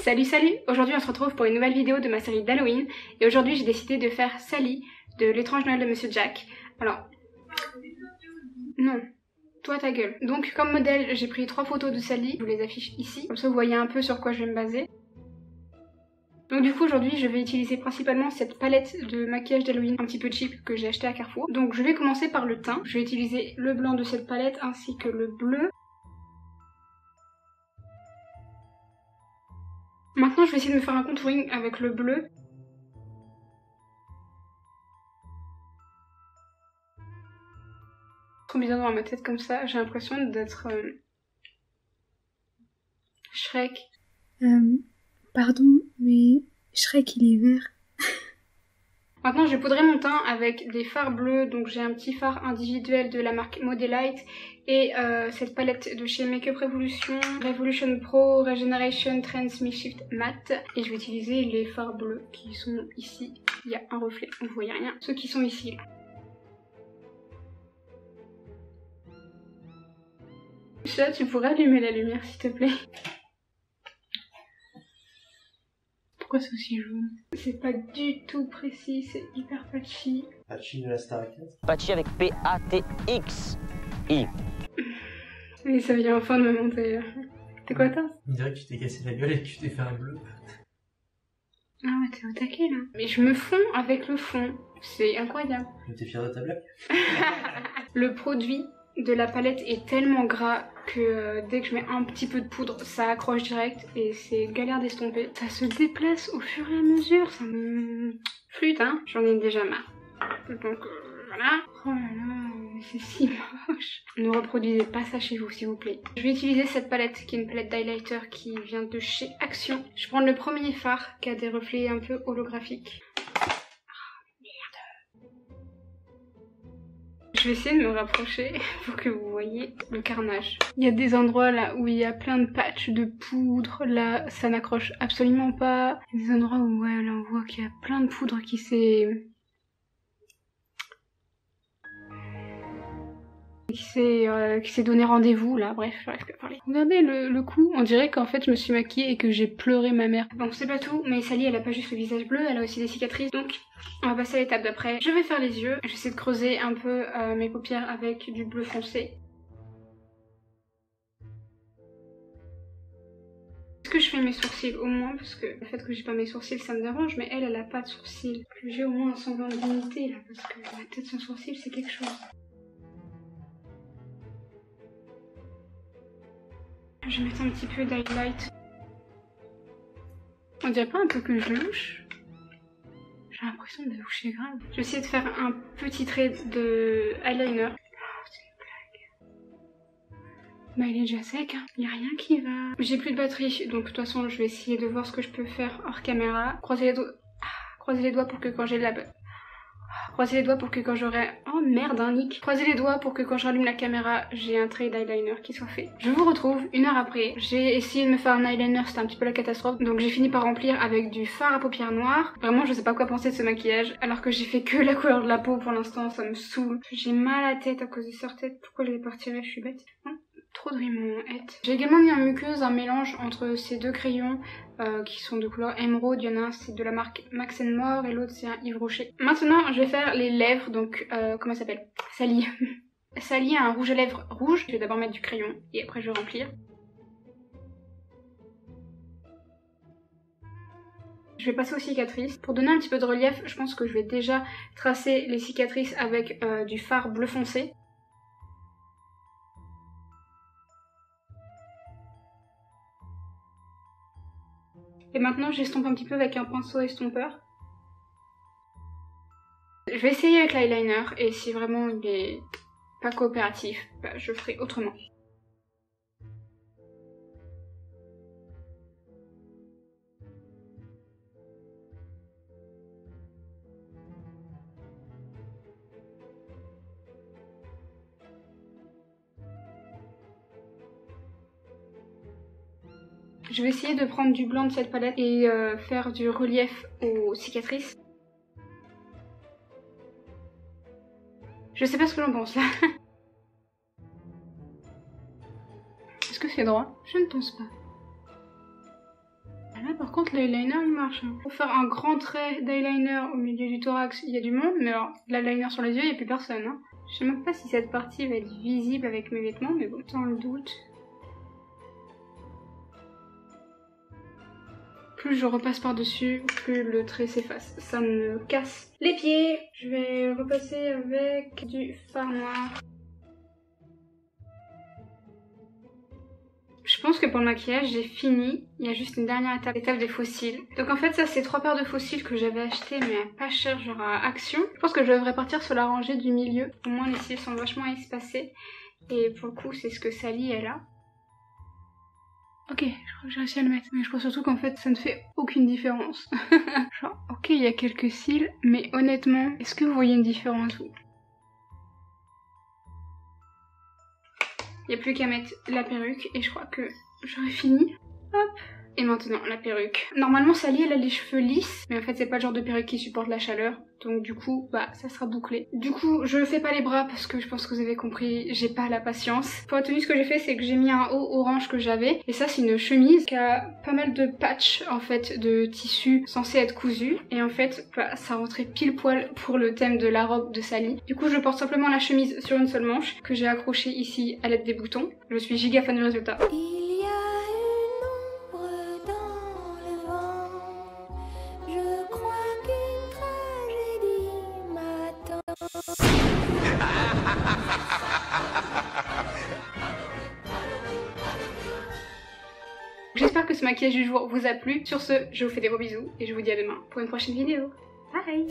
Salut salut! Aujourd'hui on se retrouve pour une nouvelle vidéo de ma série d'Halloween et aujourd'hui j'ai décidé de faire Sally de l'étrange Noël de Monsieur Jack. Alors... Non, toi ta gueule. Donc comme modèle j'ai pris 3 photos de Sally, je vous les affiche ici, comme ça vous voyez un peu sur quoi je vais me baser. Donc du coup aujourd'hui je vais utiliser principalement cette palette de maquillage d'Halloween un petit peu cheap que j'ai acheté à Carrefour. Donc je vais commencer par le teint, je vais utiliser le blanc de cette palette ainsi que le bleu. Maintenant je vais essayer de me faire un contouring avec le bleu. Trop bizarre dans ma tête comme ça, j'ai l'impression d'être Shrek. Pardon, mais Shrek il est vert. Maintenant je vais poudrer mon teint avec des fards bleus, donc j'ai un petit fard individuel de la marque Modelite et cette palette de chez Makeup Revolution, Revolution Pro Regeneration Trends Me Shift Matte. Et je vais utiliser les fards bleus qui sont ici, il y a un reflet, vous voyez rien, ceux qui sont ici là. Chat, tu pourrais allumer la lumière s'il te plaît? Pourquoi c'est aussi jaune? C'est pas du tout précis, c'est hyper patchy. Patchy de la Star Academy. Patchy avec P-A-T-X-I. Et ça vient enfin de me monter. T'es quoi toi? On dirait que tu t'es cassé la gueule et que tu t'es fait un bleu. Ah ouais, t'es au taquet là. Mais je me fonds avec le fond, c'est incroyable. T'es fier de ta blague? Le produit de la palette est tellement gras que dès que je mets un petit peu de poudre, ça accroche direct et c'est galère d'estomper. Ça se déplace au fur et à mesure, ça me flûte hein. J'en ai déjà marre. Donc voilà. Oh là là, c'est si moche. Ne reproduisez pas ça chez vous s'il vous plaît. Je vais utiliser cette palette qui est une palette d'highlighter qui vient de chez Action. Je vais prendre le premier fard qui a des reflets un peu holographiques. Je vais essayer de me rapprocher pour que vous voyez le carnage. Il y a des endroits là où il y a plein de patchs de poudre, là ça n'accroche absolument pas. Il y a des endroits où ouais, là on voit qu'il y a plein de poudre qui s'est donné rendez-vous là, bref, j'arrive plus à parler. Regardez le cou, on dirait qu'en fait je me suis maquillée et que j'ai pleuré ma mère. Bon c'est pas tout, mais Sally elle a pas juste le visage bleu, elle a aussi des cicatrices, donc on va passer à l'étape d'après. Je vais faire les yeux, j'essaie de creuser un peu mes paupières avec du bleu foncé. Est-ce que je fais mes sourcils au moins, parce que le fait que j'ai pas mes sourcils ça me dérange, mais elle a pas de sourcils. Que j'ai au moins un semblant de dignité là, parce que la tête sans sourcils c'est quelque chose. Je vais mettre un petit peu d'highlight. On dirait pas un peu que je louche? J'ai l'impression de loucher grave. Je vais essayer de faire un petit trait de eyeliner. Oh, c'est une blague. Bah il est déjà sec, hein. Il n'y a rien qui va. J'ai plus de batterie, donc de toute façon je vais essayer de voir ce que je peux faire hors caméra. Croisez les doigts. Croisez les doigts pour que quand j'ai la... Croisez les doigts pour que quand j'aurai... Oh merde hein Nick. Croisez les doigts pour que quand je rallume la caméra, j'ai un trait d'eyeliner qui soit fait. Je vous retrouve 1 heure après. J'ai essayé de me faire un eyeliner, c'était un petit peu la catastrophe. Donc j'ai fini par remplir avec du fard à paupières noires. Vraiment je sais pas quoi penser de ce maquillage. Alors que j'ai fait que la couleur de la peau pour l'instant, ça me saoule. J'ai mal à la tête à cause des sorts-têtes. Pourquoi je l'ai pas retiré? Je suis bête. Non. Trop de rimettes. J'ai également mis en muqueuse un mélange entre ces deux crayons qui sont de couleur émeraude. Il y en a un c'est de la marque Max More et l'autre c'est un Yves Rocher. Maintenant je vais faire les lèvres, donc comment ça s'appelle? Sally. Sally a un rouge à lèvres rouge. Je vais d'abord mettre du crayon et après je vais remplir. Je vais passer aux cicatrices. Pour donner un petit peu de relief, je pense que je vais déjà tracer les cicatrices avec du fard bleu foncé. Et maintenant j'estompe un petit peu avec un pinceau estompeur. Je vais essayer avec l'eyeliner et si vraiment il est pas coopératif, bah, je ferai autrement. Je vais essayer de prendre du blanc de cette palette et faire du relief aux cicatrices. Je sais pas ce que j'en pense là. Est-ce que c'est droit? Je ne pense pas. Ah là, contre, l'eyeliner il marche. Pour faire un grand trait d'eyeliner au milieu du thorax, il y a du monde, mais alors l'eyeliner sur les yeux, il n'y a plus personne. Hein. Je sais même pas si cette partie va être visible avec mes vêtements, mais bon, dans le doute. Plus je repasse par-dessus, plus le trait s'efface. Ça me casse les pieds. Je vais repasser avec du fard noir. Je pense que pour le maquillage, j'ai fini. Il y a juste une dernière étape, l'étape des faux cils. Donc en fait, ça, c'est 3 paires de faux cils que j'avais acheté, mais pas cher, genre à Action. Je pense que je devrais partir sur la rangée du milieu. Au moins, les cils sont vachement espacés. Et pour le coup, c'est ce que Sally, elle a. Ok, je crois que j'ai réussi à le mettre. Mais je crois surtout qu'en fait, ça ne fait aucune différence. Genre, ok, il y a quelques cils, mais honnêtement, est-ce que vous voyez une différence vous? Il n'y a plus qu'à mettre la perruque et je crois que j'aurai fini. Hop. Et maintenant, la perruque. Normalement, Sally, elle a les cheveux lisses, mais en fait, c'est pas le genre de perruque qui supporte la chaleur. Donc du coup, bah, ça sera bouclé. Du coup, je fais pas les bras parce que je pense que vous avez compris, j'ai pas la patience. Pour la tenue, ce que j'ai fait, c'est que j'ai mis un haut orange que j'avais. Et ça, c'est une chemise qui a pas mal de patchs, en fait, de tissu censé être cousu. Et en fait, bah, ça rentrait pile poil pour le thème de la robe de Sally. Du coup, je porte simplement la chemise sur une seule manche, que j'ai accrochée ici à l'aide des boutons. Je suis giga fan du résultat. J'espère que ce maquillage du jour vous a plu. Sur ce, je vous fais des gros bisous et je vous dis à demain pour une prochaine vidéo. Bye!